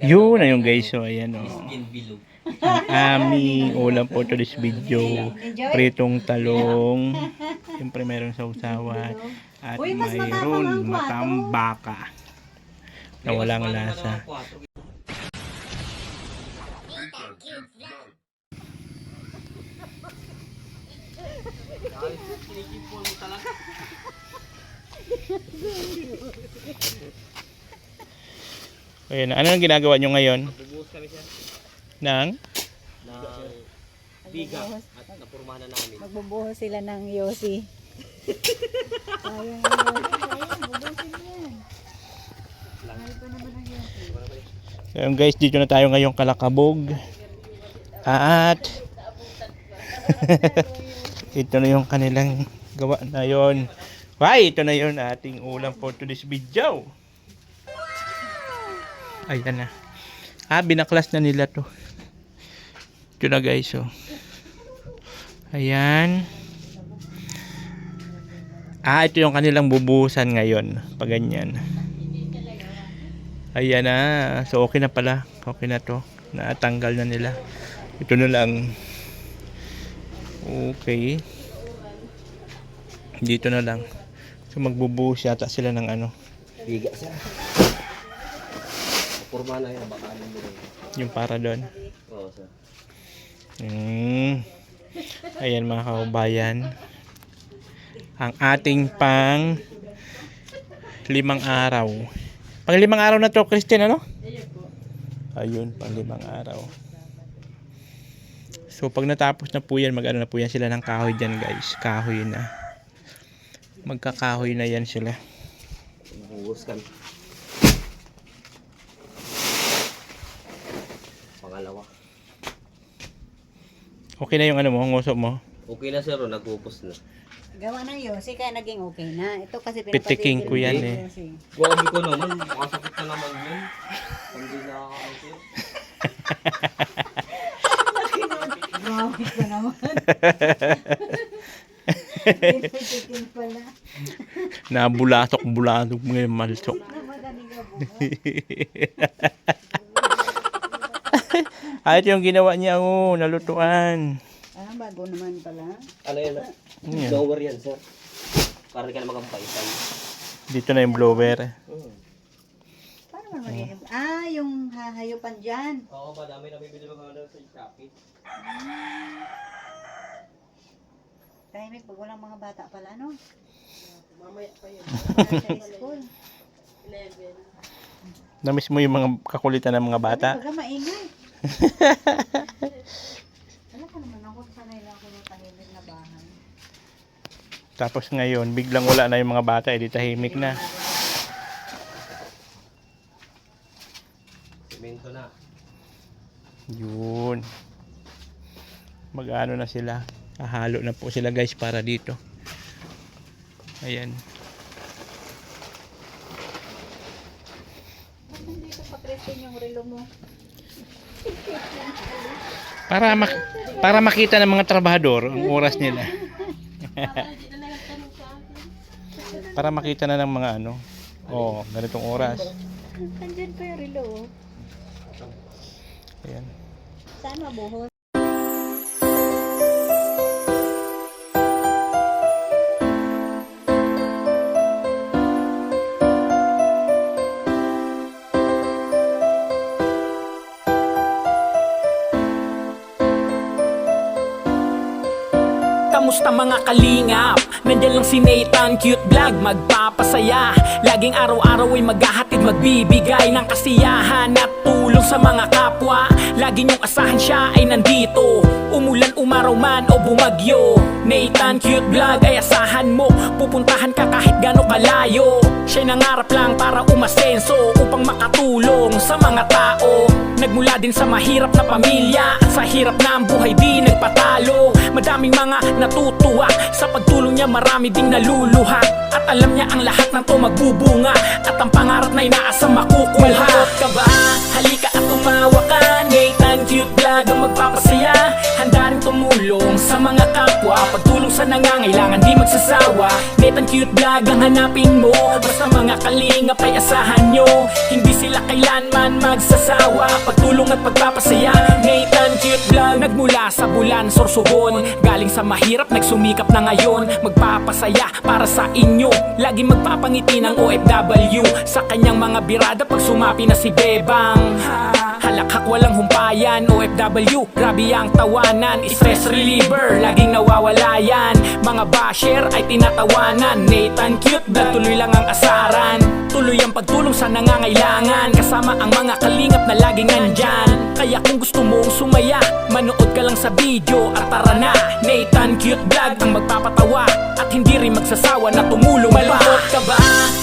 Yun na yung guys. So ayan o. Ang aming ulam po to this video. Pritong talong. Siyempre mayroong sausawan. At mayroon matambaka. Na walang lasa. Ayan, ano ang ginagawa nyo ngayon? Magbubuhos kami siya Nang? bigas at napurmahan na namin. Magbubuhos sila ng yosi. Sayang bubusin yan. Mahal pa naman ang yosi. So guys, dito na tayo ngayong Kalakabog. At ito na yung kanilang gawa na yon. Why, ito na yon ating ulam for today's video. Ayan na. Binaklas na nila to. Ito na guys, oh. Ayan. Ito yung kanilang bubuhusan ngayon. Pag ganyan. Ayan na. So okay na pala. Okay na to. Natanggal na nila. Ito na lang. Okay. Dito na lang. So magbubuhos yata sila ng ano. Bigas siya. Napurmahan na yun. Bakalan mo rin. Yung para doon. Oo, sir. Ayan mga kaubayan. Ang ating pang 5 araw. Pang 5 araw na to, Christine, ano? Ayun, pang 5 araw. So pag natapos na po yan, mag-ano na po yan sila ng kahoy dyan guys. Kahoy na. Magkakahoy na yan sila. Magbubuhos kami. Pangalawa. Okay na yung ano mo, nguso mo? Okay na sir, nagpupos na. Gawa ng yosi kaya naging okay na. Ito kasi Pitiking ko yan eh. Grabe ko naman, makasakit na naman yun. Hindi nakakaanti. Grabe ka naman. Pitiking pala. Nabulatok-bulatok mo yung malsok. Ito yung ginawa niya, nalutuan. Bago naman pala. Ano yan? Blower yan sir. Para ka na magampay-tay. Dito na yung blower. Paano man magiging? Yung hahayupan dyan. Oo, madami na bibili mga sa Shopee. Tahimik pag walang mga bata pala, no? Mamaya pa yun. Sa school. 11. Namiss mo yung mga kakulitan ng mga bata? Baga maingay. Alam ko naman ako, sanay lang ako ng tahimik na bahay. Tapos ngayon, biglang wala na yung mga bata, edi tahimik na. Semento na. Yun. Mag-ano na sila. Hahalo na po sila guys para dito. Ayan. Ba't hindi ka pa-Christine yung relo mo? Para makita ng mga trabahador ang oras nila. Para makita na ng mga ano. Ganitong oras. Andyan pa yung relo. Ayan. Saan mabuhos? Kamusta mga kalingap? Nandiyan lang si Nathan, cute vlog, magpapasaya. Laging araw-araw ay maghahatid, magbibigay ng kasiyahan at tulong sa mga kapwa. Lagi niyong asahan siya ay nandito, umulan, umaraw man o bumagyo. Nathan, cute vlog ay asahan mo, pupuntahan ka kahit gano'ng kalayo. Siya'y nangarap lang para umasenso, upang makatulong sa mga tao. Nagmula din sa mahirap na pamilya, at sa hirap na ang buhay di nagpatalo. Madaming mga natutuwa sa pagtulong niya, marami ding naluluha. At alam niya ang lahat ng to magbubunga, at ang pangarap na inaasang makukuha. Malungkot ka ba? Halika at umawa ka. Nathan, cute vlog ang magpapasaya. Handa rin tumulong sa mga kapwa, pagtulong sa sa nangangailangan di magsasawa. Nathan Cute Vlog ang hanapin mo, basta mga kalingap ay asahan nyo. Hindi sila kailanman magsasawa, pagtulong at pagpapasaya. Nathan Cute Vlog, nagmula sa bulan, Sorsogon, galing sa mahirap, nagsumikap na ngayon. Magpapasaya para sa inyo, lagi magpapangiti ng OFW sa kanyang mga birada pag sumapi na si Bebang. Halakhak walang humpayan, OFW, grabe ang tawanan. Stress reliever, laging nawawala yan. Mga basher ay tinatawanan. Nathan Cute Vlog, tuloy lang ang asaran. Tuloy ang pagtulong sa nangangailangan, kasama ang mga kalingap na laging nandyan. Kaya kung gusto mong sumaya, manood ka lang sa video at tara na. Nathan Cute Vlog ang magpapatawa at hindi rin magsasawa na tumulong pa. Malungkot ka ba?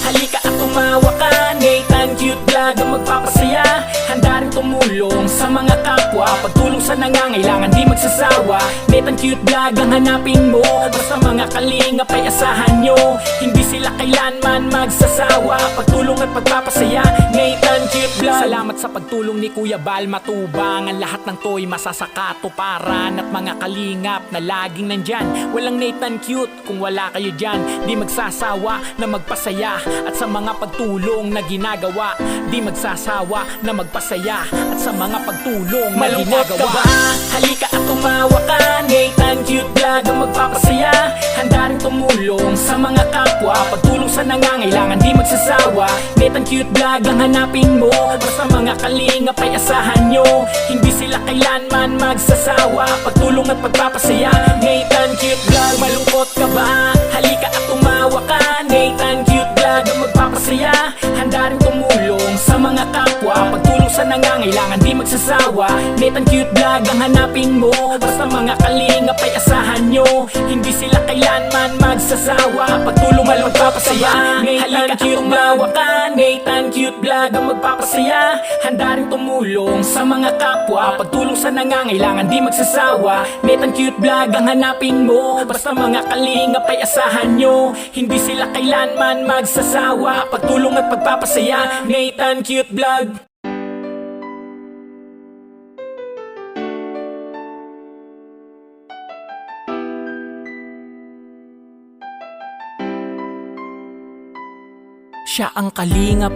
Halika at tumawa ka. Nathan Cute Vlog ang magpapasaya, handa rin tumulong sa mga kapwa, pagtulong sa nangangailangan di magsasawa. Nathan Cute Vlog ang hanapin mo, basta mga kalingap ay asahan nyo. Hindi sila kailanman magsasawa, pagtulong at pagpapasaya. Nathan Cute Vlog. Salamat sa pagtulong ni Kuya Bal Matubang. Ang lahat ng to'y masasakatuparan at mga kalingap na laging nandyan. Walang Nathan Cute kung wala kayo dyan. Di magsasawa na magpasaya, at sa mga pagtulong na ginagawa di magsasawa na magpasaya, at sa mga pagtulong na ginagawa. Ka ba? Halika at tumawa ka. Nathan Cute Vlog ang magpapasaya, handa rin tumulong sa mga kapwa, pagtulong sa nangangailangan di magsasawa. Nathan Cute Vlog ang hanapin mo, basta mga kalingap ay asahan nyo. Hindi sila kailanman magsasawa, pagtulong at pagpapasaya. Nathan Cute Vlog. Malungkot ka ba? Halika at tumawa ka. Nathan Cute Vlog ang magpapasaya, handa rin tumulong sa mga kapwa, pagtulong sa nangangailangan di magsasawa. Nathan Cute Vlog ang hanapin mo, basta mga kalingap ay asahan nyo. Hindi sila kailanman magsasawa, pagtulong at magpapasaya. Halika at tumawa ka. Nathan Cute Vlog ang magpapasaya, handa rin tumulong sa mga kapwa, pagtulong sa nangangailangan di magsasawa. Nathan Cute Vlog ang hanapin mo, basta mga kalingap ay asahan nyo. Hindi sila kailanman magsasawa, pagtulong at pagpapasaya. Nathan Cute Vlog. Siya ang kalingap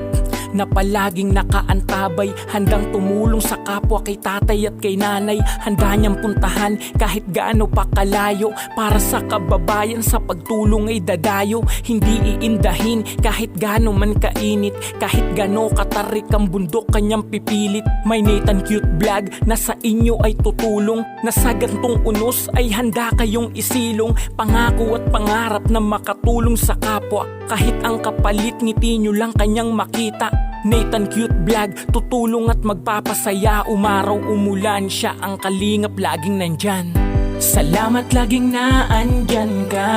na palaging nakaantabay, handang tumulong sa kapwa, kay tatay at kay nanay. Handa niyang puntahan kahit gaano pa kalayo, para sa kababayan sa pagtulong ay dadayo. Hindi iindahin kahit gaano man kainit, kahit gaano katarik ang bundok kanyang pipilit. May Nathan Cute Vlog na sa inyo ay tutulong, na sa gantong unos ay handa kayong isilong. Pangako at pangarap na makatulong sa kapwa, kahit ang kapalit ngiti nyo lang kanyang makita. Nathan Cute Vlog, tutulong at magpapasaya. Umaraw umulan, siya ang kalingap laging nandyan. Salamat laging naandyan ka.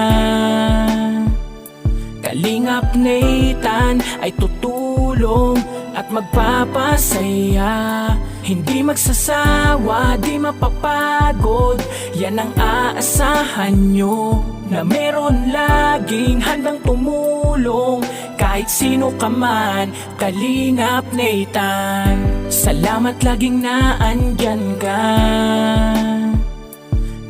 Kalingap Nathan ay tutulong at magpapasaya. Hindi magsasawa, di mapapagod, yan ang aasahan nyo. Na meron laging handang tumulong, kahit sino ka man, Kalingap Nathan. Salamat laging naandyan ka.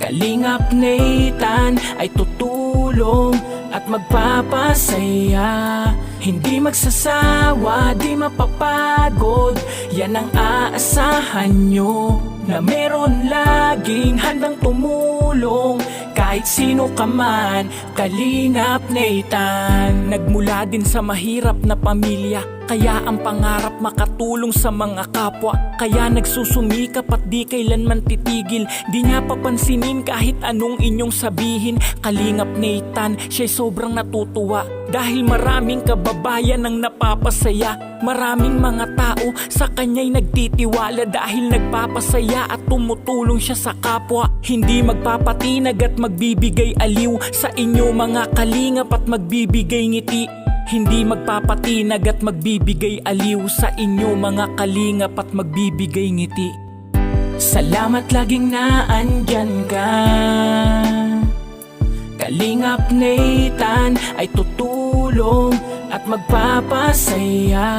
Kalingap Nathan ay tutulong at magpapasaya. Hindi magsasawa, di mapapagod, yan ang aasahan nyo. Na meron laging handang tumulong, kahit sino ka man, Kalingap Nathan. Nagmula din sa mahirap na pamilya, kaya ang pangarap makatulong sa mga kapwa. Kaya nagsusumikap at di kailanman titigil, di niya papansinin kahit anong inyong sabihin. Kalingap Nathan, siya'y sobrang natutuwa, dahil maraming kababayan ang napapasaya. Maraming mga tao sa kanya'y nagtitiwala, dahil nagpapasaya at tumutulong siya sa kapwa. Hindi magpapatinag at magbibigay aliw sa inyo mga kalingap at magbibigay ngiti. Hindi magpapatinag at magbibigay aliw sa inyo mga kalingap at magbibigay ngiti. Salamat laging naandyan ka. Kalingap Nathan ay tutulong at magpapasaya.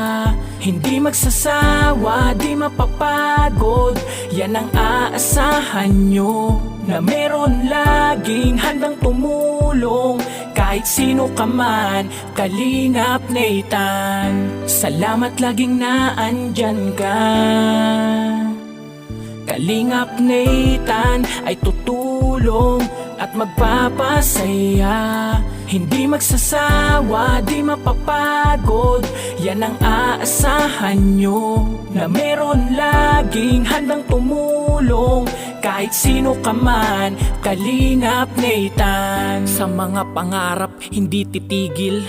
Hindi magsasawa, di mapapagod, yan ang aasahan nyo. Na meron laging handang tumulong, kahit sino ka man, Kalingap Nathan. Salamat laging naandyan ka. Kalingap Nathan ay tutulong at magpapasaya. Hindi magsasawa, di mapapagod, yan ang aasahan nyo. Na meron laging handang tumulong, kahit sino ka man, Kalingap Nathan. Sa mga pangarap, hindi titigil.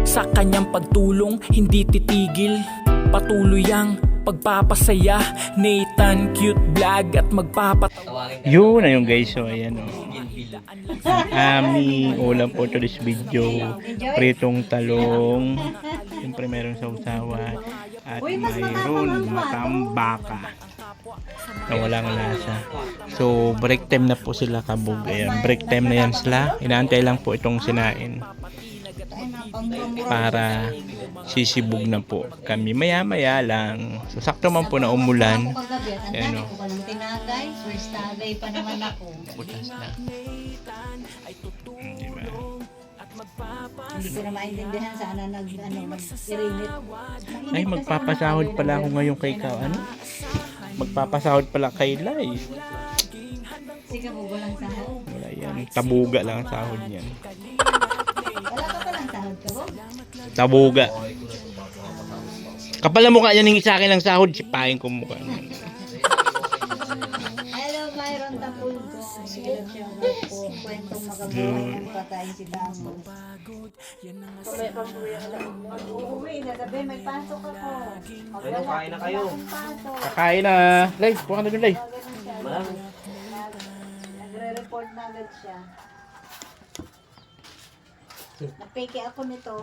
Sa kanyang pagtulong, hindi titigil. Patuloy ang pagpapasaya, Nathan Cute Vlog at magpapatawa. Tawagin ka. Yun na yung guys. So ayan o. Skin bilog. Aming ulam po to this video. Pritong talong. Siyempre meron sausawan. At mayroon matambaka na walang lasa. So break time na po sila kabog. Ayan, break time na yan sila. Inaantay lang po itong sinain para sisibog na po kami maya lang. So sakto man po na umulan. Ayan o. Ako pa ng tinagay. First tagay pa naman ako. Butas na. Diba? Hindi ko na maintindihan sana nag-irinit. Ay, magpapasahod pala ako ngayon kay Kao. Ano? Magpapasahod pala kay Lai. Sige mo, walang sahod. Wala yan. Tabuga lang ang sahod niyan. Wala ka palang sahod ka, Bob? Tabuga. Kapal na mukha niya ng sa akin ng sahod. Sipahin ko mukha niya. Hello, Myron Tapulgo. Sige lang siya po. Kwentong magabuhay ng patay si Damo. Uuwi na sabi, may pasok ako. Ayun, kain na kayo. Pasok. Kakain na. Lai, buka na dun, Lai. Marami. Nagre-report na agad siya. Napeke ako nito.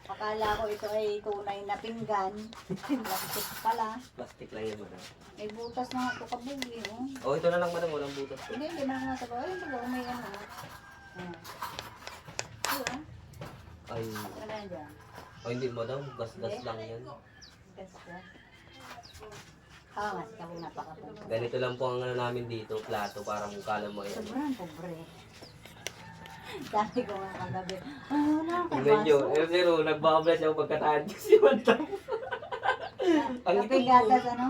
Akala ko ito ay tunay na pinggan. Plastic pala. Plastic lang yun, madam. May butas na ito kabugi. Oh. Oh, ito na lang, madam. Walang butas. Hindi na nga sabi. Ay, hindi ko may ano. Diba? Ay, Ano yan dyan? oh, hindi, madam. Gas-gas lang yan. Gas. Hangat ka mong napakapunta. Ganito lang po ang ano namin dito, plato, para mong kala mo yan. Sobrang pobre. Dati ko nga kagabi. Ano na, kay Medyo, baso? pero nagbabless ako pagkataan ko si madam. Ang Kape ito po. gatas ano?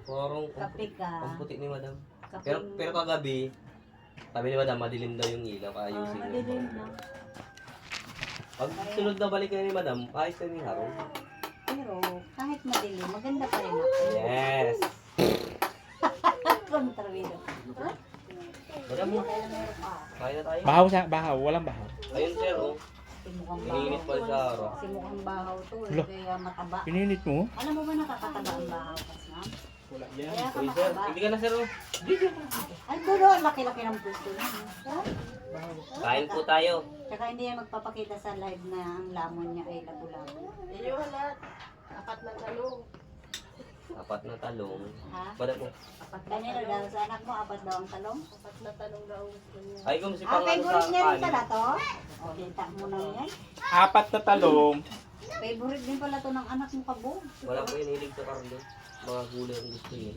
Parang Kape ka. ang puti ni madam. Kape. Pero kagabi, sabi ni madam, madilim daw yung ilaw, kaya ayusin niyo. Madilim na. Pag sunod na balik na ni madam, ayos na ni Haro. Pero kahit madilim, maganda pa rin ako. Yes! Kontrawido. Madam mo, kaya na tayo. Bahaw sa bahaw. Walang bahaw. Ayun sir, oh. Kasi mukhang Iniinit bahaw. pa sa araw. Kasi mukhang bahaw to. Wala. Kaya mataba. Pininit mo? Alam mo ba nakakataba ang bahaw? Kasna? Wala Kaya ka Uy sir, mataba. hindi ka na sir, oh. Ay, dulo. Ang laki-laki ng pwesto niya. Kain po tayo. Tsaka hindi yan magpapakita sa live na ang lamon niya ay labo-labo. Apat na talong. Ha? Madam po. Kanina daw sa anak mo, apat daw ang talong? Ay, kung si Ah, pang ano favorite sa niya rin kanin. pala to? O, kita mo na yan. Apat na talong. Favorite din pala to ng anak mo, Kabo. Wala po yun, hilig sa Carlo. Mga gulay ang gusto niya.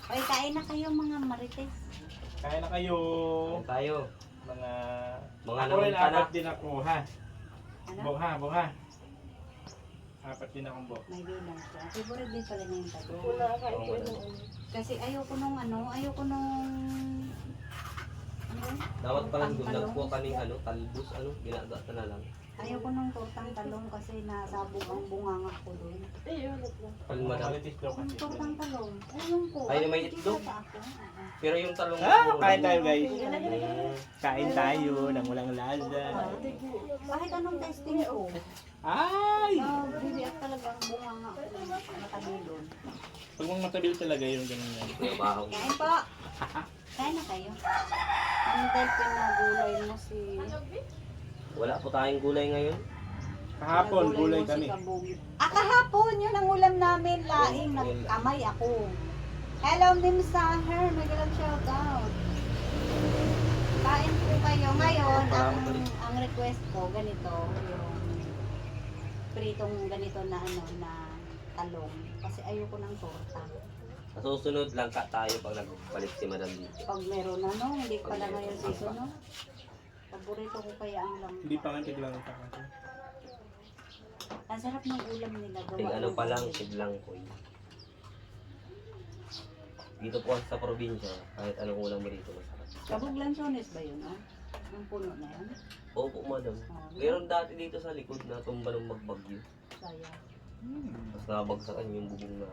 Ay, kain na kayo mga marites. Kaya na kayo. Kain tayo. Mga Mga ako rin naman ka na. apat din ako ha. Ano? Buha. Apat din akong buha. May bilang siya. Favorite din pala niya yung talong. Oo, madam. Kasi ayoko nung ano yun? Dapat pala Ang kung talong. nagkuha kaming ano, talbos, ano, ginagata na lang. Ayoko nung tortang talong kasi nasabog ang bunganga ko doon. Pag madam. Malitis daw Yung kasi. tortang talong, ayun ko. Ay, may nakikita itlog? sa ako. Pero yung talong Kain tayo guys. Mm. Kain tayo ng walang lasa. Kahit anong testing ko. Ay! Bibiyak talaga ang bunganga ko. Matabi doon. Pag mga matabil talaga yung ganun yan. Trabaho. Kain po. Kain na kayo. Ang type na gulay mo si... Wala po tayong gulay ngayon. Kahapon, gulay mo si kami. Kabog. Kahapon yun ang ulam namin. Laing, nagkamay ako. Hello, Nim Saher. Magalang shout out. Kain po kayo. Ngayon, ang request ko, ganito, yung pritong ganito na ano, na talong. Kasi ayoko ng torta. Sa susunod lang ka tayo pag nagbalik si Madam dito. Pag meron na, no? Hindi pala ngayon season, no? Paborito ko kaya ang langka. Hindi pa nga tiglang ka kasi. Ang sarap ng ulam nila. Tig ano ng pa lang, ulam. tiglang ko. Dito po sa probinsya, kahit anong ulam mo dito masarap. Kabog lansones ba yun, no? Ang puno na yan? Opo, Madam. Meron dati dito sa likod na tumba ng magbagyo. Sayang. Tapos nabagsakan yung bubong na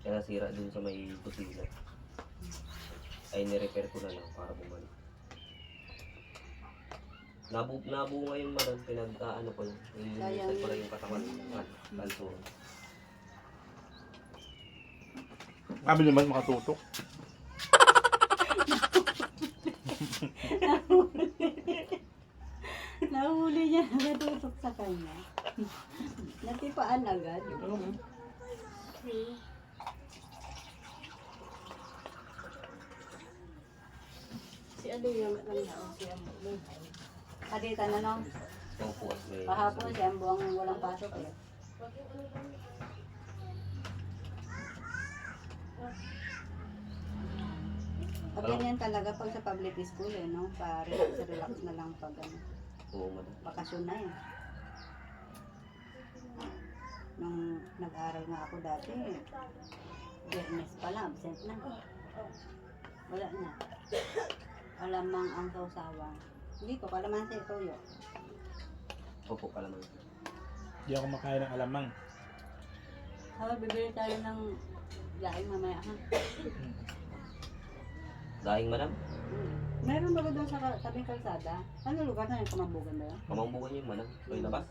kaya nasira dun sa may kusina. Ay nirepair ko na lang para bumalik. Nabunga yung Madam, pinag-ano ko lang. Inisip ko lang yung katawan ng kanso. Sabi naman makatutok. Nahuli niya, natutok sa kanya. Natipaan agad. Si ano yung matanda o si Ambo? Kadita na, no? Opo, at may... Kahapon siya ang buwang walang pasok eh. Pag ganyan talaga pag sa public school eh, no? Relax na lang pag ano, Oo, Madam. bakasyon na eh. Nung nag-aral nga ako dati, Biyernes pala, absent na. Wala na. Alamang ang sausawan. Hindi ko, kalamansi, toyo. Opo, kalaman. Hindi ako makain ng alamang. Bibili tayo ng laing mamaya ha. Daing, Madam? Meron ba doon sa tabing kalsada? Ano lugar na yung Kamambugan ba yun? Kamambukan yung Madam. May labas.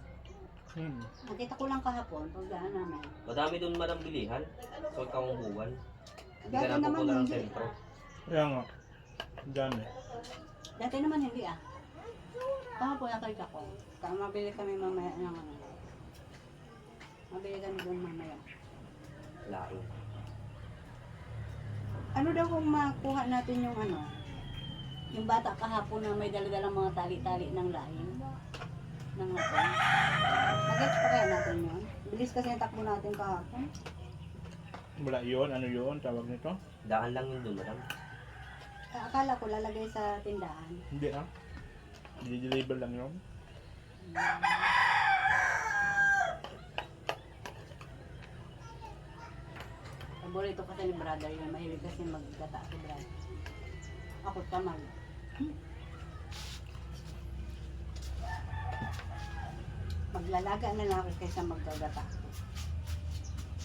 Nakita ko lang kahapon, pagdaan namin. Madami dun, Madam, bilihan. So, kamambukan. Hindi ka Dati na naman pupunta ng hindi. sentro. Kaya nga. Ang dami. Dati naman hindi ah. Kahapon nakita ko. Mabili kami mamaya ng ano. Mabili kami doon mamaya. Laing. Ano daw kung makuha natin yung ano? Yung bata kahapon na may daladalang mga tali-tali ng laing. Ng lapang. Mag-gets pa kaya natin yun? Bilis kasi yung takbo natin kahapon. Wala yun. Ano yun? Tawag nito? Daan lang yun dun, Madam. Akala ko lalagay sa tindahan. Hindi ah. Deliver lang yun. Paborito kasi ni brother yun. Mahilig kasi maggata si brother. Ako tamad. Maglalaga na lang ako kaysa maggagata.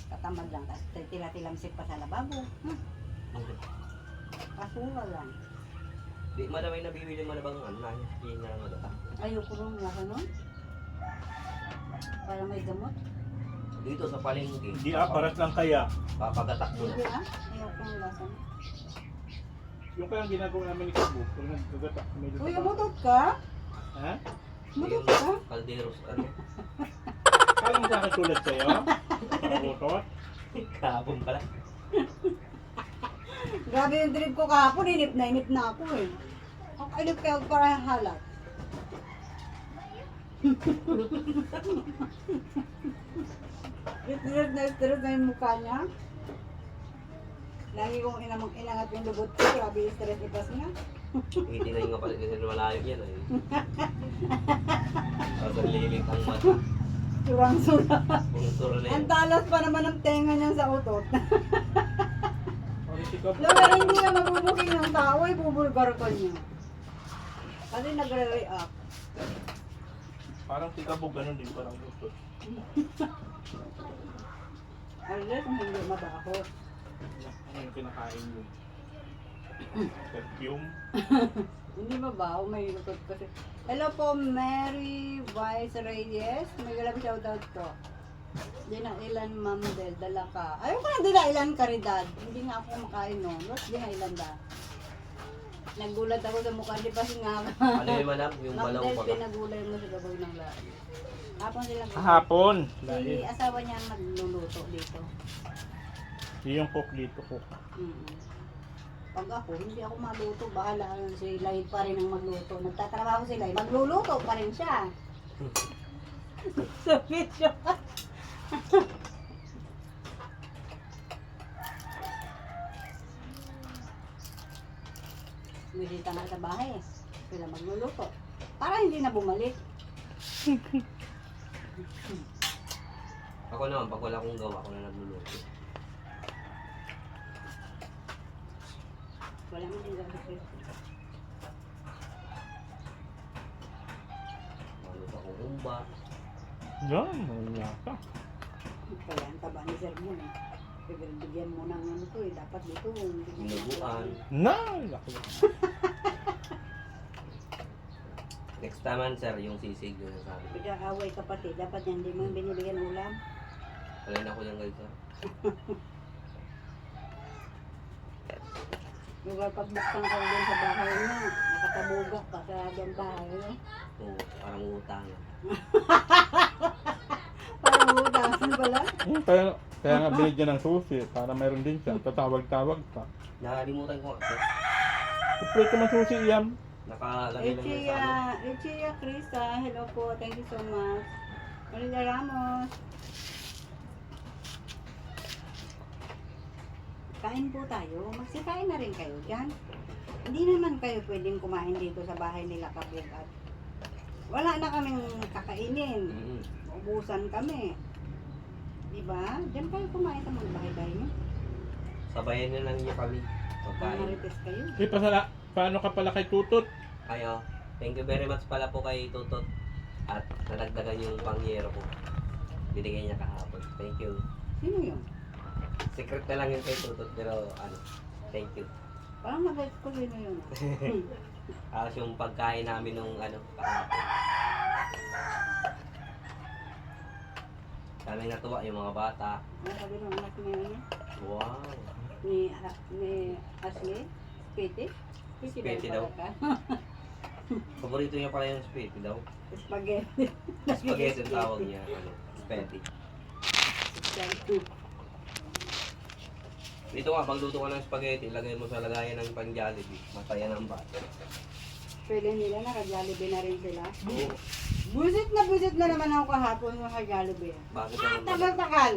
Katamad lang kasi tila-tilamsik pa sa lababo. Kasura lang. Di, Madam, may nabibili mo na bang ano na yun na magata? Ayoko nung nasa nun. Para may gamot. Dito sa palengke. Hindi ah. Paras lang kaya. Papagatak mo Hindi na. ah. Ayoko nung lasa nun. Yung kaya ginagawa namin ni Kabu. Kung nagkagata. Uy, umutot ka? Ha? Umutot ka? Calderos, ano? Kala mo sa akin tulad sa'yo? Pakabutot? Kahapon pala. Grabe yung drip ko kahapon. Inip na ako eh. Ang inip kaya para halat. Stress na yung mukha niya. Lagi kong inangat yung lubot ko. Grabe yung stress ipas niya. Hindi na yung kapalit kasi malayo yan eh. Parang lilit ang mata. Surang-sura. Kung suro na yun. Ang talas pa naman ng tenga niya sa utot. Parang si Kabu. Pero hindi na mabubuking ng tao ay bubulgar ko niya. Kasi nagre-react. Parang si Kabu ganun din. Parang utot. Alas, hindi mabaho. Ano yung kinakain yun? Perfume. Hindi mabaho, may utot kasi. Hello po, Mary Vice Reyes. May galap shoutout ko. Dinailan Ma'am Del, dala ka. Ayaw ko na dinailan Caridad. Hindi nga ako makain no. What's dinailan da? Nagulat ako sa mukha, di ba singa ka? Ano yung Madam? Yung Ma'am balaw Del, pa. pinagulay mo sa gagawin ng lahat. Hapon sila. Hapon. Si asawa niya ang nagluluto dito. Yung cook dito cook. Pag ako, hindi ako maluto. Bahala si Laid pa rin ang magluto. Nagtatrabaho si Laid. Magluluto pa rin siya. So, video. bisita nga sa bahay. Sila magluluto. Para hindi na bumalik. Ako naman, pag wala akong gawa, ako na nagluluto. Wala mo din sa Kristo. Maluto akong umba. Diyan, wala ka. Kaya ang taba ni Sir Moon eh. Pero bigyan mo ng ano to eh. Dapat dito. Sinubuan. Na, laki. Next naman, sir, yung sisig yun sa akin. Pagkakaway kapatid. Dapat yan. Hindi mo yung binibigyan ulam. Alin ako yan, guys, sir. Lugar pagbuksan ka doon sa bahay na. Nakatabugak ka sa dyan bahay. No? Oo, parang utang. Parang udasin pala. Kaya nga binigyan ng susi para mayroon din siya. Tatawag-tawag pa. Nakalimutan ko, sir. Kumpleto ng susi yan. Nakalagay lang yun sa ano. Echia Krista. Hello po. Thank you so much. Maria Ramos. Kain po tayo. Magsikain na rin kayo dyan. Hindi naman kayo pwedeng kumain dito sa bahay nila Kabugat. Wala na kaming kakainin. Ubusan kami. Diba? Diyan kayo kumain sa mga bahay-bahay niyo. Sabayan na lang niyo kami. Pagkain. Marites kayo. Paano ka pala kay Tutot? Ayo. Thank you very much pala po kay Tutot. At nadagdagan yung pangyero ko. Binigay niya kahapon. Thank you. Sino yun? Secret na lang yun kay Tutot. Pero ano, thank you. Parang nag-guess ko sino yun. Tapos yung pagkain namin nung ano, kahapon. Kami natuwa yung mga bata. Sabi ng anak niya yun. Wow. Ni Ashley. Spiti. Spiti daw. Paborito niya pala yung spaghetti daw. Spaghetti. Spaghetti ang tawag niya. Ano, spaghetti. Dito nga, pagluto ka ng spaghetti, lagay mo sa lagayan ng pang-Jollibee. Masaya ng bata. Pwede nila naka-Jollibee na rin sila. Oo. Busit na naman ako kahapon yung naka-Jollibee. Bakit naman pala? Tagal-tagal.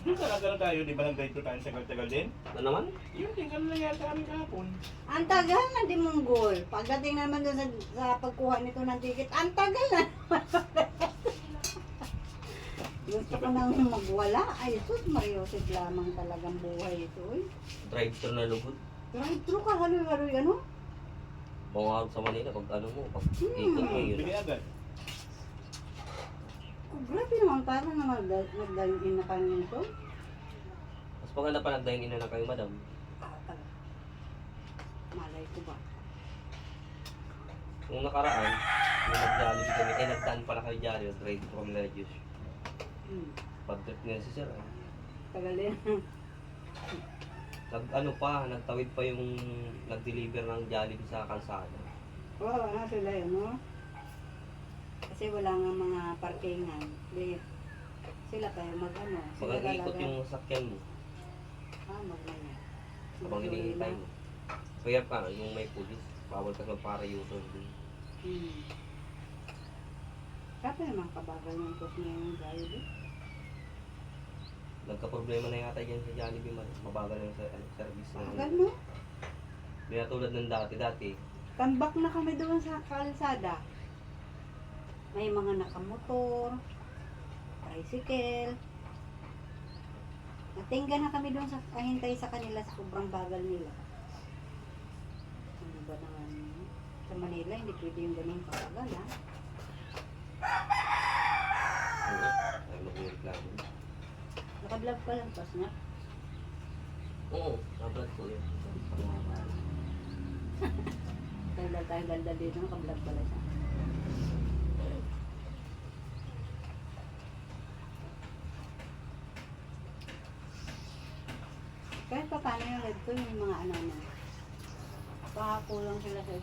Talaga na tayo, di ba nag-date tayo sa tagal din? Ano naman? Yun, tingnan na yan sa aming kahapon. Ang tagal na di Monggol. Pagdating naman doon sa pagkuha nito ng ticket, ang tagal na. Gusto ko nang magwala. Ay, sus, Mariosip lamang talagang buhay ito. Eh. Drive-thru na lugod. Drive-thru ka, haloy-haloy, ano? Bawang sa Manila, pag ano mo, pag ikot mo yun. Bili agad. Oh, grabe naman, parang na nag-dine-in na kami nito. Mas maganda pa nag-dine-in na lang kayo, madam. Malay ko ba? Nung nakaraan, nung nag-Jollibee kami, nagdaan pala kayo Jollibee, drive-thru kami na juice. Bad trip nila si sir. Tagal yan. Nagtawid pa yung nag-deliver ng Jollibee sa kalsada. Oo, nga sila yun, no? Kasi wala nga mga parkingan. Di, sila kayo mag-ano. Sila Pag-ikot talaga. yung sakyan mo, Mag-ano. habang hinihintay mo. Kaya ka, yung may pulis, bawal ka magpara U-turn dun. Kape naman kabagal yung post na yung Jollibee. Nagka-problema na yata dyan sa Jollibee, mabagal yung service na. Gano? Hindi na tulad ng dati. Tambak na kami doon sa kalsada. May mga nakamotor, tricycle. Natingga na kami doon sa kahintay sa kanila sa sobrang bagal nila. Ano ba naman? Sa Manila, hindi pwede yung ganun kabagal, ha? Ay, mag-reklamo. Naka-vlog pa lang, pas niya. Oo, nablad ko yun. Tayo ganda dito, naka-vlog pala siya. Kahit pa paano yung red ko, yung mga ano na. Baka kulang sila sa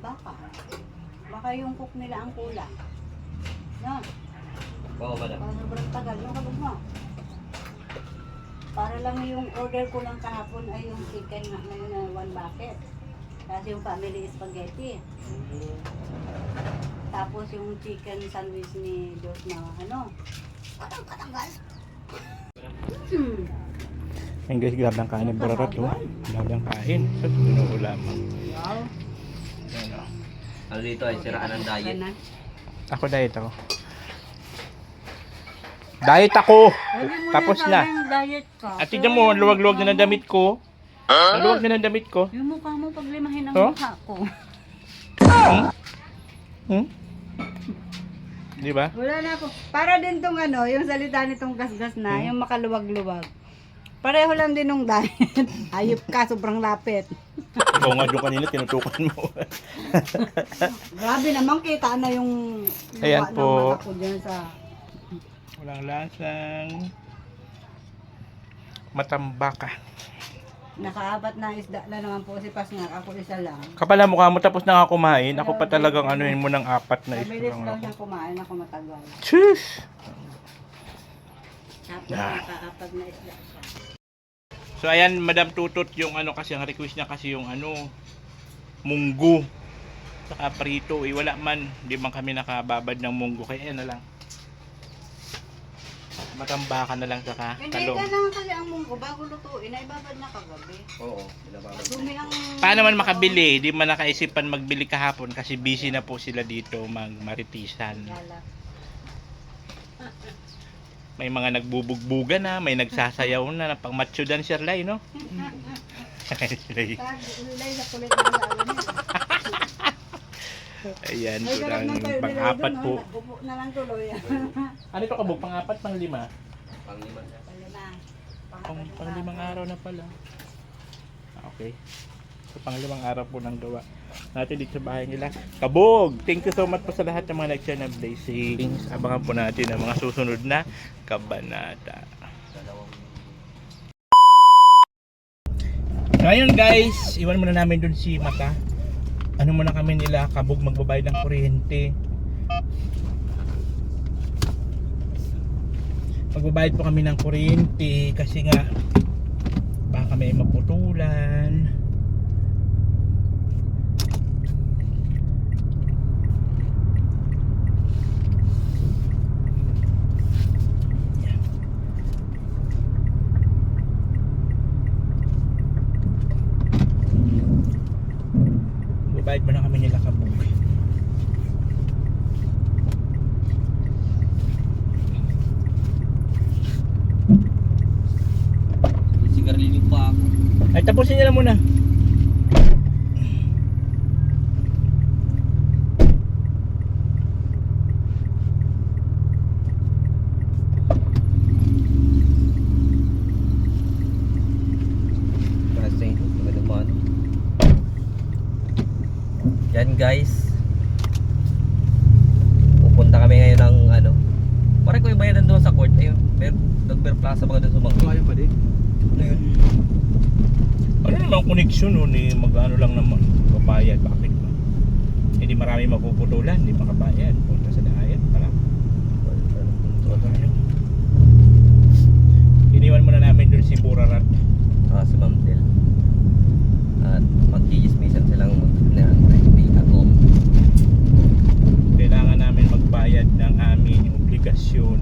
staff. Baka yung cook nila ang kulang. No? Oo, madam. Baka sobrang tagal. Yung kabog mo. Para lang yung order ko lang kahapon ay yung chicken na yun na 1 bucket. Tapos yung family spaghetti. Tapos yung chicken sandwich ni Diyos na ano. Patanggal. Ayun guys, grabe ang kain ng burarat, oh. Grabe ang kain. Sa ulam. Wow. Ano dito ay siraan ng diet. Ako diet ako. Diet ako! Tapos na. Diet ka. At tignan mo, luwag-luwag na ng damit ko. Luwag na ng damit ko. Yung mukha mo paglimahin ang Oh? mukha ko. Di ba? Wala na ako. Para din tong ano, yung salita nitong gasgas na, yung makaluwag-luwag. Pareho lang din nung diet. Ayop ka, sobrang lapit. Ikaw nga doon kanina, tinutukan mo. Grabe naman, kita na yung Ayan luwa ng po. mata ko dyan sa... Walang lasang matambaka. Nakaapat na isda na naman po si Pasngak. Ako isa lang. Kapala mukha mo tapos na nga kumain. Ako pa talagang anuin mo ng 4 na Mabilis isda lang ako. siyang kumain. Ako matagal. Tschüss! Tapos nakaapat na isda siya. So ayan, Madam Tutot, yung ano kasi, ang request niya kasi yung ano, munggo. Saka prito. Wala man, di man kami nakababad ng munggo. Kaya yan na lang. Matambaka na lang saka Hindi, talong. kailangan kasi ang munggo bago lutuin ay babad na kagabi. Oo, binababad. Dumi ang... Paano man makabili? Di man nakaisipan magbili kahapon kasi busy na po sila dito magmaritisan. Lala. May mga nagbubugbuga na, may nagsasayaw na pang macho dancer lay, no? Ulay sa kulit na sa alam niya. Ayan, Ay, so sarap ang ng tayo nila pang-apat doon, po. no? Nagupo na lang tuloy. Ano ito kabog? Pang-apat, pang-lima? Panglima na. Palima. Pang-limang araw na pala. Okay. So, pang-limang araw po ng gawa natin dito sa bahay nila. Kabog! Thank you so much po sa lahat ng mga nag-share ng blessings. Abangan po natin ang mga susunod na kabanata. Dalawang Ngayon guys, iwan muna namin dun si Mata. Ano muna kami nila, Kabog magbabayad ng kuryente. Magbabayad po kami ng kuryente kasi nga baka may maputulan. Magbabayad mo na kami nila, Kabog. sigarilyo pa ako. Ay, tapusin nyo na muna. Kasi, naman. Yan guys. Pupunta kami ngayon ng ano. Parang ko yung bayadan doon sa court. Ayun. Pero nagberplaza mga doon sa mga. Ayaw pa din. Ano yun? Ano naman connection nun eh, mag-ano lang naman, kabayad, bakit ba? Hindi marami mapuputulan, hindi makabayad, punta sa dahayan, pala. Iniwan muna namin dun si Burarat. Si Ma'am Del. At mag-i-ismisan silang mag-i at home. Kailangan namin magbayad ng aming obligasyon.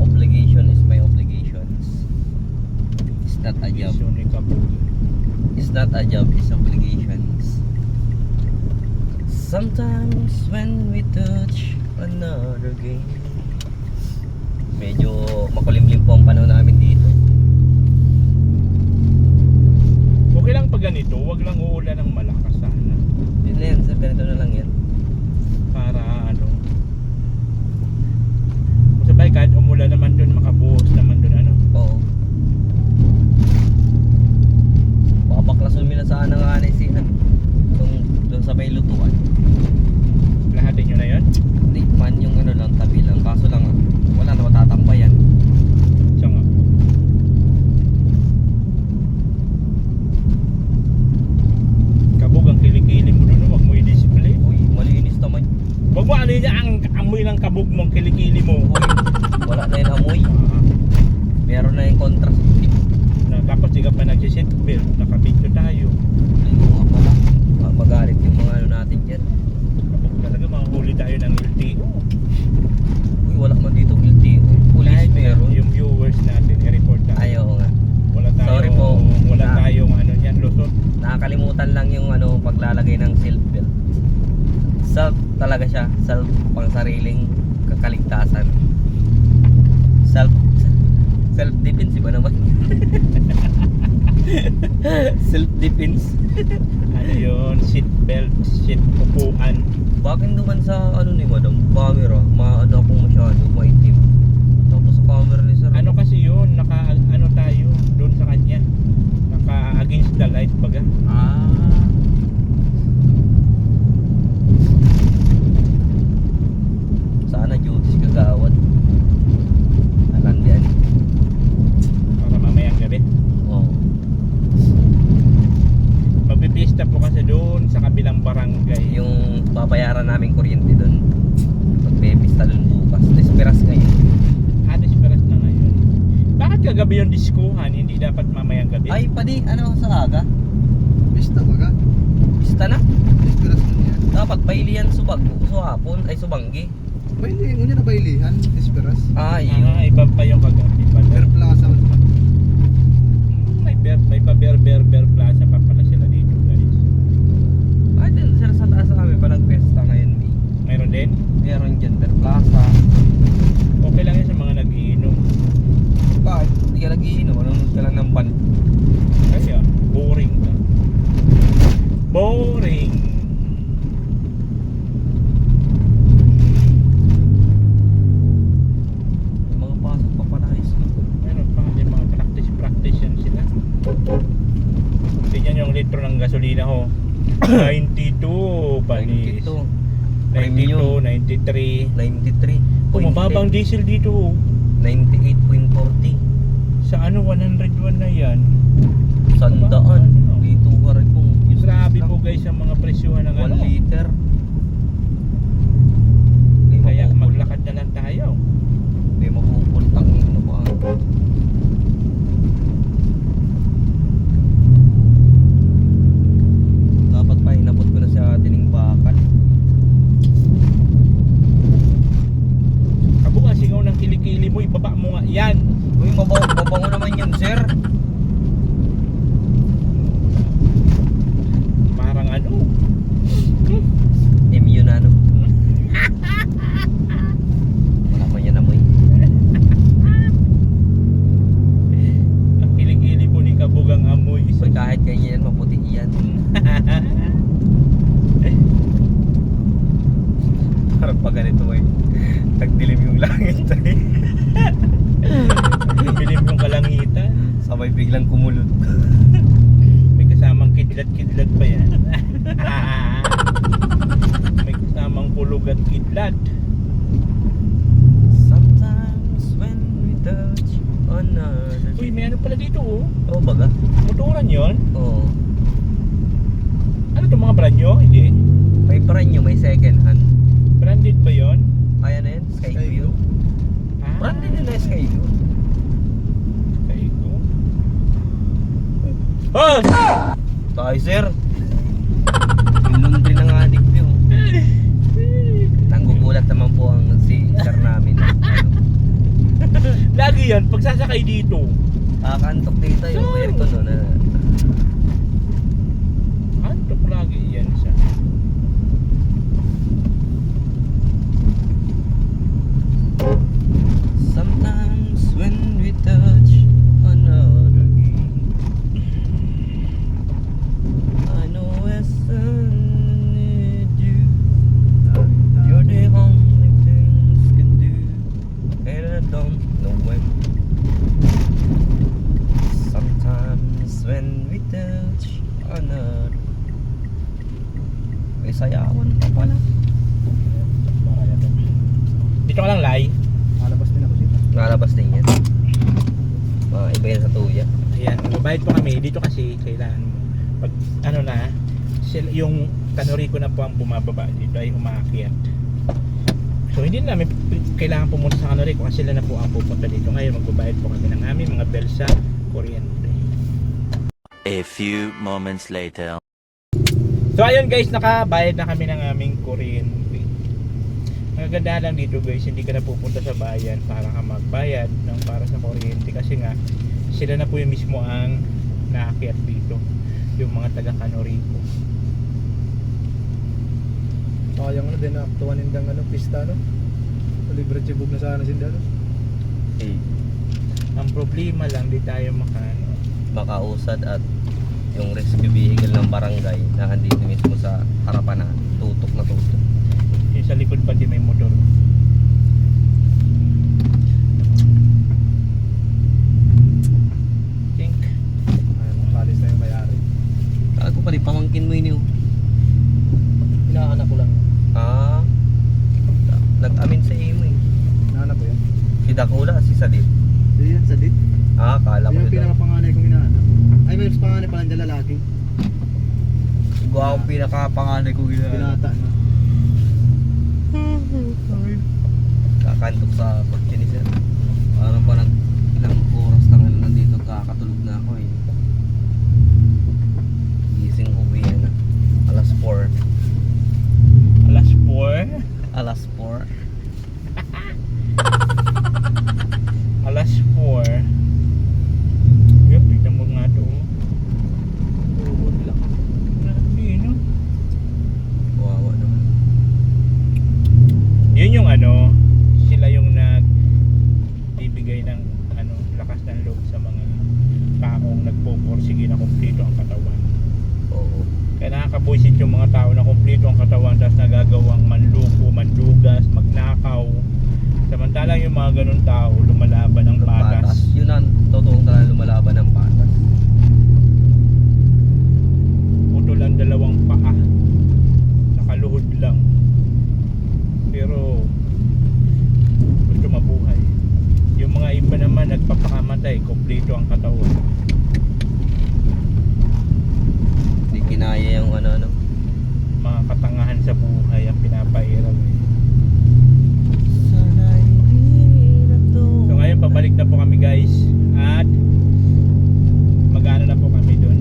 Obligation is my obligations. It's not a job. Obligasyon ni Kabog. It's not a job, it's obligations. Sometimes when we touch another game. Medyo makulimlim po ang panahon namin dito. Okay lang pag ganito, wag lang uulan ng malakas sana. Yun na yan, sir, ganito na lang yan. Para ano, kung sabay kahit umulan naman dun, makabuhos naman dun ano. Oo. Baklason nila sana nga anisihan. Doon sa may lutuan. Lahatin nyo na yun. Hindi man yung ano lang, tabi lang. Kaso lang, wala na matatambayan. So nga. Kabog ang kilikili mo dun, wag mo i-display. Uy, malinis naman. Wag mo ano niya ang amoy ng kabog mong kilikili mo. Wala na yung amoy. Ah, Meron na yung contrast. na, tapos di ka pa nag-seatbelt, nakabidyo tayo. Ayun nga pala. Magalit yung mga ano natin dyan. Kabog talaga, mahuli tayo ng LTO. Uy, wala man dito LTO. Police Kahit meron. yung viewers natin, i-report siya, pang sariling kakaligtasan. Self defense ba naman? Self defense. Ano yun? Seat belt, seat upuan. Bakit naman sa ano ni madam, camera, maano ako masyado, maitim. Tapos sa camera ni sir. Ano kasi yun? Ano tayo doon sa kanya? Naka against the light baga. Sana duties kagawad. Alandian. Para mamayang gabi. Oo. Magpipista po kasi doon sa kabilang barangay. Yung babayaran namin kuryente doon. Magpipista doon bukas. Desperas ngayon. Desperas na ngayon. Bakit kagabi yung diskuhan? Hindi dapat mamayang gabi? Ay, padi, ano sa aga? Pista baga? Pista na? Esperas mo niya. Dapat bailihan subag, hapon, ay subanggi. Bailihan mo niya na bailihan. Esperas. Iba pa yung kagabi pala. Per plaza man sa May pa-ber plaza pa pala sila dito guys. Ay, din sila sa taas namin pa nagpesta ngayon, May. Mayroon din? Meron dyan per plaza. Okay lang yun sa mga nag-iinom. Bakit? Hindi ka nag-iinom, nanonood ka lang ng band. Kaya, boring ka. Boring. May mga pasok pa pala high school. Meron pa, yung mga practice yan sila. Tingnan yung litro ng gasolina ho. 92, panis. 92, 93. 93. Kung mababang diesel dito ho. 98.40. Sa ano, 101 na yan. Sandaan. Dito ka rin kung Grabe po guys ang mga presyuhan ng 1 ano. liter. Kaya maglakad na lang tayo. May mapupultang ano ba? Dapat pa inabot ko na sa tining bakal. Abo nga singaw ng kilikili mo, ibaba mo nga yan. Uy, mabango naman yan, sir. Parang ano. Immune na ano. Wala man yan amoy. Ang kilikili po ni Kabugang amoy. Uy, kahit ganyan maputi yan. Parang pag ganito eh. Nagdilim yung langit eh. Bilim yung kalangitan. Sabay biglang kumulot. May kasamang kidlat-kidlat pa yan. May kasamang kulog at kidlat. Sometimes when we touch another. Uy, may ano pala dito oh. Oh, baga? Motoran yon. Oo. Ano itong mga brand nyo? Hindi. May brand nyo, may second hand. Branded ba yon? Ay, ano yan? Skyview. Branded yun na Skyview. Skyview. Oh! Tayo, sir. Yung laundry ng adik nyo. Nanggugulat naman po ang si sir namin. Lagi yan, pagsasakay dito. Kakantok dito yung aircon no na. Antok lagi yan sa. Sometimes when we touch another game, I know as I need you. You're the only things can do, and I don't know when. Sometimes when we touch another, may sayawan pa pala. Dito ka lang, Lai. Malabas din ako sila. Nalabas din yan. Mga iba yan sa tuya. Ayan, mabayad po kami. Dito kasi kailangan mo. Pag ano na, yung tanuri ko na po ang bumababa dito ay umaakyat. So hindi na namin kailangan pumunta sa kanori kasi sila na po ang pupunta dito. Ngayon magbabayad po kami ng aming mga bill sa kuryente. A few moments later. So ayun guys, nakabayad na kami ng aming kuryente. Maganda lang dito guys, hindi ka na pupunta sa bayan para ka magbayad ng para sa kuryente kasi nga sila na po yung mismo ang naakyat dito, yung mga taga Canorico. Kayang ano din na aktuan nindang ano, pista no. Libre chibog na sana sinda no. Eh, Ang problema lang, di tayo makano. makausad at yung rescue vehicle ng barangay na andito mismo sa harapan na tutok na tutok. Yung sa likod pati may motor. Think. Ayun, kalis na yung may-ari. Ako pa rin, pamangkin mo yun yung Hinahanap ko lang. ah, nag-amin sa iyo mo eh. Hinahanap ko yan. Si Dakula, si Sadit. Hindi yan, sa dit. Ah, kala ko Yan ang yun. pinakapanganay kong hinahanap. Ay, may mas panganay pala dyan lalaki. Siguro ako pinakapanganay ko gina. Pinata na. Kakantok sa kotse ni Sir. Parang pa ilang oras na nga nandito, kakatulog na ako eh. Gising ko yan. Alas 4. Alas 4. Alas 4. Alas 4. Yun, tignan mo nga ito. Tuhod lang. Grabe, no? Wawa naman. Yun yung ano, sila yung nagbibigay ng ano, lakas ng loob sa mga taong nagpupursige na kumpleto ang katawan. Oo. Kaya nakakabuisit yung mga tao na kumpleto ang katawan tapos nagagawang manluko, mandugas, magnakaw. Samantalang yung mga ganun tao lumalaban ng patas. Yun ang totoong talagang lumalaban ng patas. Putol ang dalawang paa. Nakaluhod lang. Pero gusto mabuhay. Yung mga iba naman nagpapakamatay, kumpleto ang katawan. Hindi kinaya yung ano-ano. Mga katangahan sa buhay ang pinapahirap eh. So ngayon pabalik na po kami guys at mag-ano na po kami doon.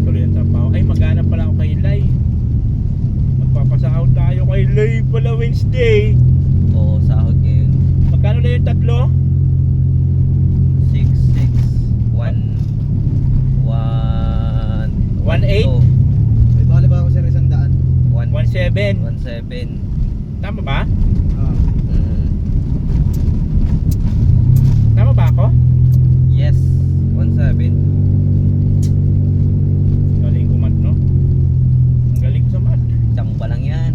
Tuloy ang trabaho. Ay mag-ano pala ako kay Lai. Magpapasahod tayo kay Lai pala Wednesday. Oo, sahod ngayon. Magkano na yung tatlo? 6, 6, 1, 1, 1.8? May bali ba ako sa isang daan? 1.7. 1.7. Tama ba? Ah. Tama ba ako? Yes, 1.7. Galing ko mat, no? Ang galing ko sa mat. Tsamba lang yan.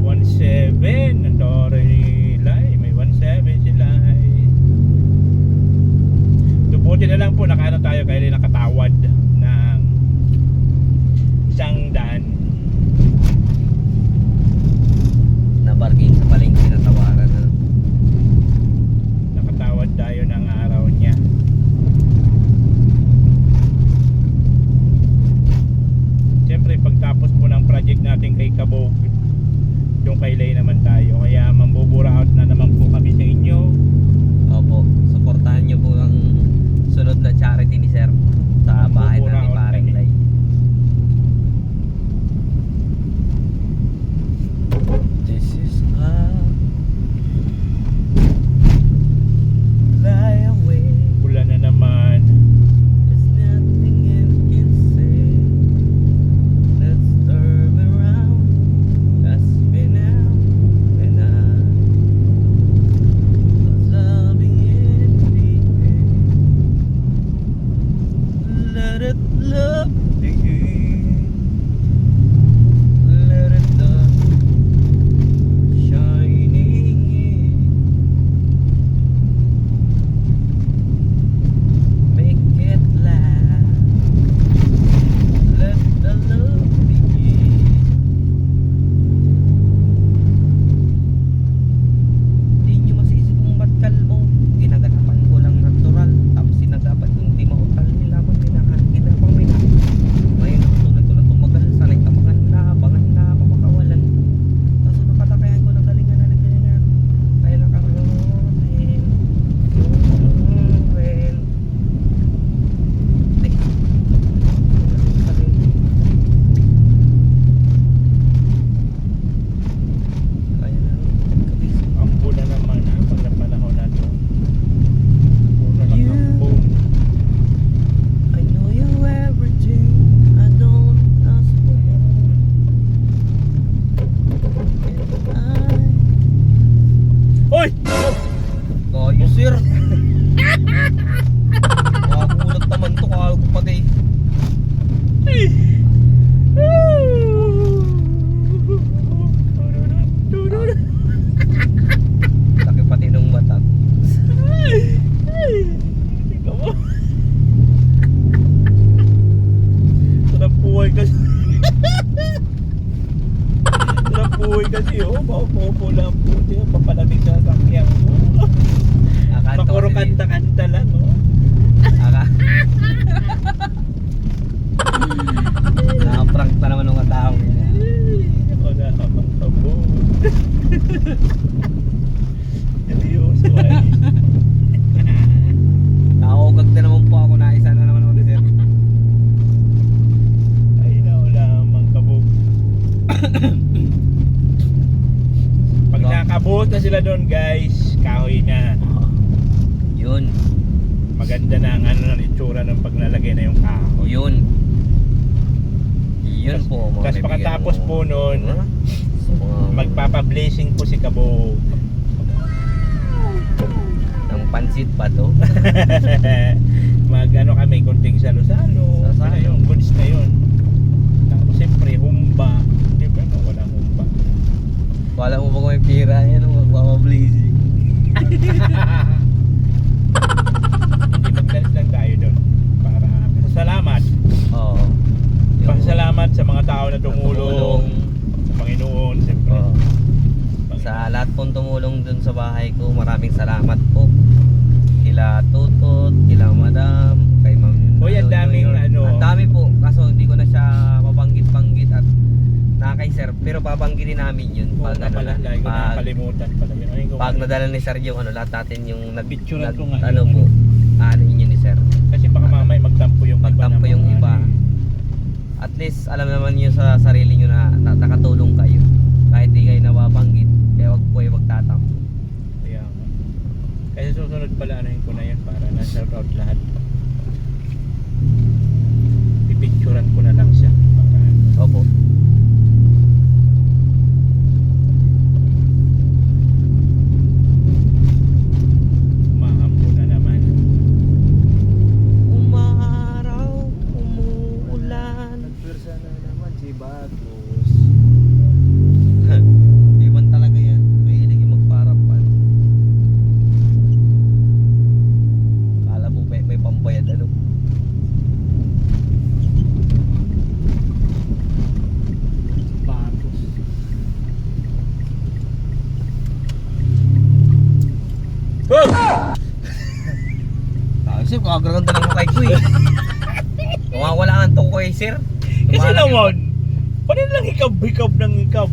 Ang toro ni Lai. May 1.7 sila. Buti na lang po nakaano tayo kaya nakatawad ng 100. Nabargain sa palengke na tawaran. Ano? Nakatawad tayo ng araw niya. Siyempre pagtapos po ng project natin kay Kabog, yung kay Lay naman tayo. Kaya mambubura out na naman po kami sa inyo. Opo, supportahan nyo po ang sunod na charity ni Sir sa bahay na ni Buburaot Pareng kami. Lay. This is how fly away. Pula na naman. There's nothing else can say. Let's turn around. That's me now. And I was loving in the end. Let it love. Boy kasi paupo lang po. Papalamig sa sakyan mo. Makuro kanta-kanta lang Nakaprank pa naman ng tao. Wala ka pang tabo. Seryoso ay. Nakukag na naman po ako na isa na naman ako sir. Ay lamang kabog. Pag nakabuhos na sila doon guys, kahoy na. Yun. Maganda na ang ng itsura ng paglalagay na yung kahoy. Yun. Yun po mga Tapos kaibigan pagkatapos mo. po noon, So, magpapa-blessing po si Kabog. ng pansit pa to. Magano kami, kunting salo-salo. Salo-salo. Yung goods na yun. Tapos siyempre, humba. Di ba? No, walang humba. Wala mo ba kung may pira yan o magpapablazing? Hindi mag-dance lang tayo doon. Para pasalamat. Oo. Pasalamat sa mga tao na tumulong. Sa Panginoon, siyempre. Oo. Sa lahat pong tumulong dun sa bahay ko, maraming salamat po. Kila Tutot, kila Madam, kay Ma'am. Uy, ang daming Ang dami po, kaso hindi ko na siya mabanggit-banggit at nakakay sir. Pero babanggitin namin yun. Oo Pag, nga pala, lagi ko pag, nakakalimutan pala yun. Ay, pag nadala ni sir yung lahat natin yung Picturean ko nga ano yun. po, ano yun ni sir. Kasi baka mamay magtampo yung Magtampo iba. yung iba. At least alam naman niyo sa sarili niyo na nakatulong kayo. Kahit di kayo nababanggit, kaya wag po kayo magtatampo. Kaya nga. Kasi susunod pala ano ko na yan para na-shout out lahat. Pipicturan ko na lang siya. Para Opo. mahampo na naman. Umaraw, umuulan. Nagpwersa na naman si Bagos. Iwan talaga yan. Mahilig yung magparapan. Kala mo may pambayad ano. Bagos. Kasi kagaganda ng mukay ko eh. Nawawala ang to ko eh sir. Kasi naman, paano lang hikab-hikab ng hikab?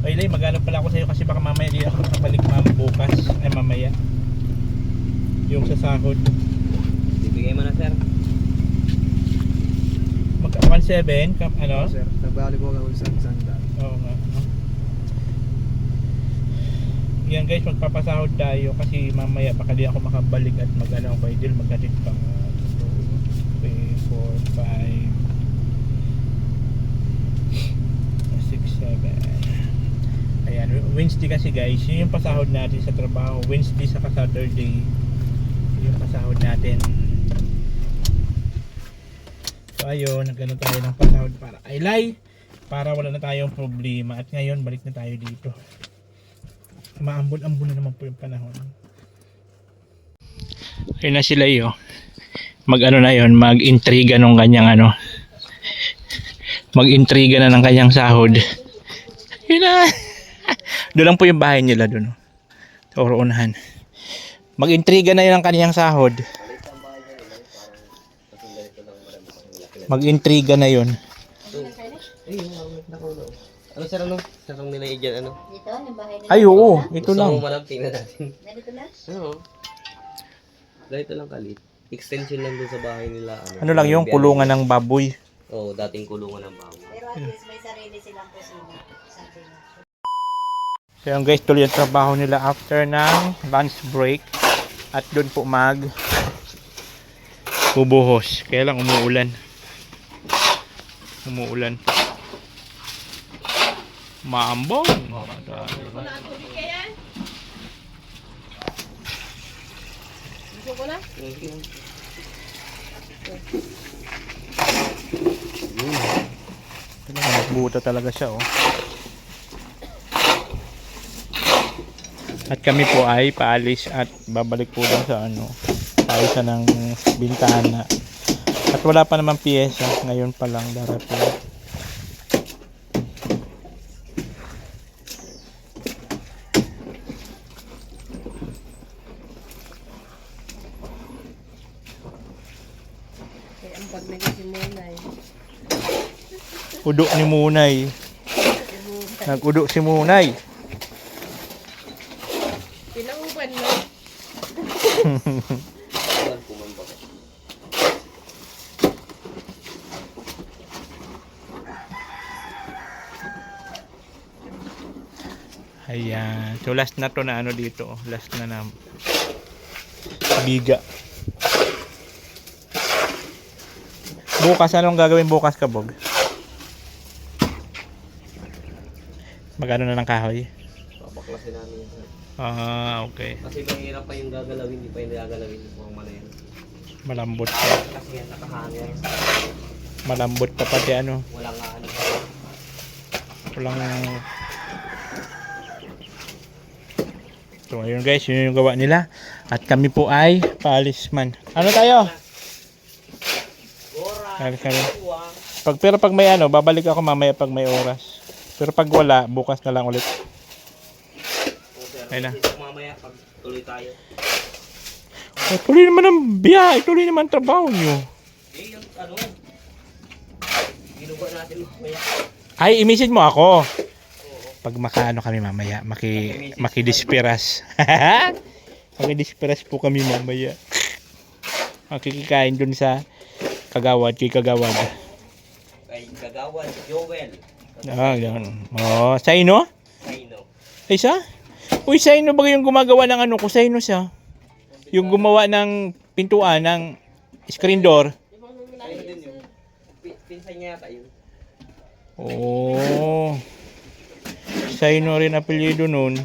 Ay, Lay, maghanap pala ako sa'yo kasi baka mamaya di ako nakabalik bukas. Ay, mamaya. Yung sa sahod. Bibigay mo na sir. Magka 1.7, ano? Sir, nagbali po ako sa sandal. Oo nga. Yan guys, magpapasahod tayo kasi mamaya baka di ako makabalik at mag-ano ako idol, maghatid pa 2, 3, 4, 5 6, 7. Ayan, Wednesday kasi guys, yun yung pasahod natin sa trabaho. Wednesday saka Saturday yung pasahod natin. So ayun, nagano tayo ng pasahod para Aylay, para wala na tayong problema. At ngayon, balik na tayo dito. Maambon-ambon na naman po yung panahon. Ayun na sila mag-ano na yun, mag-intriga nung kanyang ano. Mag-intriga na ng kanyang sahod. Yun na. Doon lang po yung bahay nila doon. Sa Oroonahan. Mag-intriga na yun ang kanyang sahod. Mag-intriga na yun. Ano sir ano? Sarang nila dyan ano? Dito, yung bahay na. Ay oo, ito Gusto lang. mo malam, tingnan natin. Ganito lang. Oo. Ganito lang kalit. Extension lang dun sa bahay nila. Ano lang yung kulungan ng baboy. Oo, dating kulungan ng baboy. Pero at least may sarili silang kusina. Sabi niya. So yung guys, tuloy ang trabaho nila after ng lunch break. At doon po bubuhos. Kaya lang umuulan. Umuulan. Maambong. Gusto ko na? Nagbuta talaga siya At kami po ay paalis at babalik po dun sa tayo sa ng bintana At wala pa naman piyesa. Ngayon pa lang darating. Kaya ang pagmigay si Munay. Udo ni Munay. Nag-udo si Munay. Pinauban mo. Ayan. So last na to na ano dito. Last na na biga. Bukas, anong gagawin bukas, Kabog? Magano na ng kahoy? Papaklasin namin yan. Ah, okay. Kasi mahirap pa yung gagalawin, hindi pa yung gagalawin yung mga yan. Malambot pa. Kasi yan nakahangin. Malambot pa pati ano. Walang ano. Walang... So ayun guys, yun yung gawa nila. At kami po ay paalis man. Ano tayo? Alis kami. Pero pag may ano, babalik ako mamaya pag may oras. Pero pag wala, bukas na lang ulit. Ayun na. Mamaya pag tuloy tayo. Oh, tuloy naman ang biyahe. Tuloy naman ang trabaho nyo. Eh, yung ano. Ginuba natin mamaya. Ay, i-message mo ako. Pag makaano kami mamaya, makidisperas. Makidisperas po kami mamaya. Makikikain dun sa Kagawad, kay Kagawad. Kay Kagawad, Joel. Ah, yan. Oh, Saino? Saino. Ay, sa? Uy, Saino ba yung gumagawa ng ano ko? Saino siya? Yung gumawa ng pintuan, ng screen door. Saino din yun. Pinsan niya yata yun. Oh. Saino rin apelyido nun.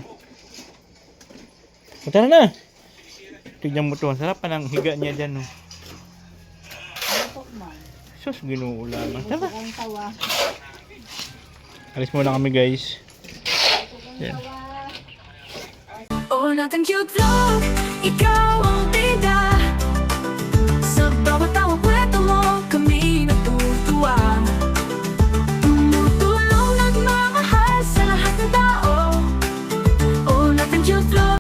O, tara na. Tignan mo to. Ang sarap pa ng higa niya dyan. No? Sus, ginuulaman. Tara. Alis muna kami guys. Yan. Oh, natin cute vlog, ikaw ang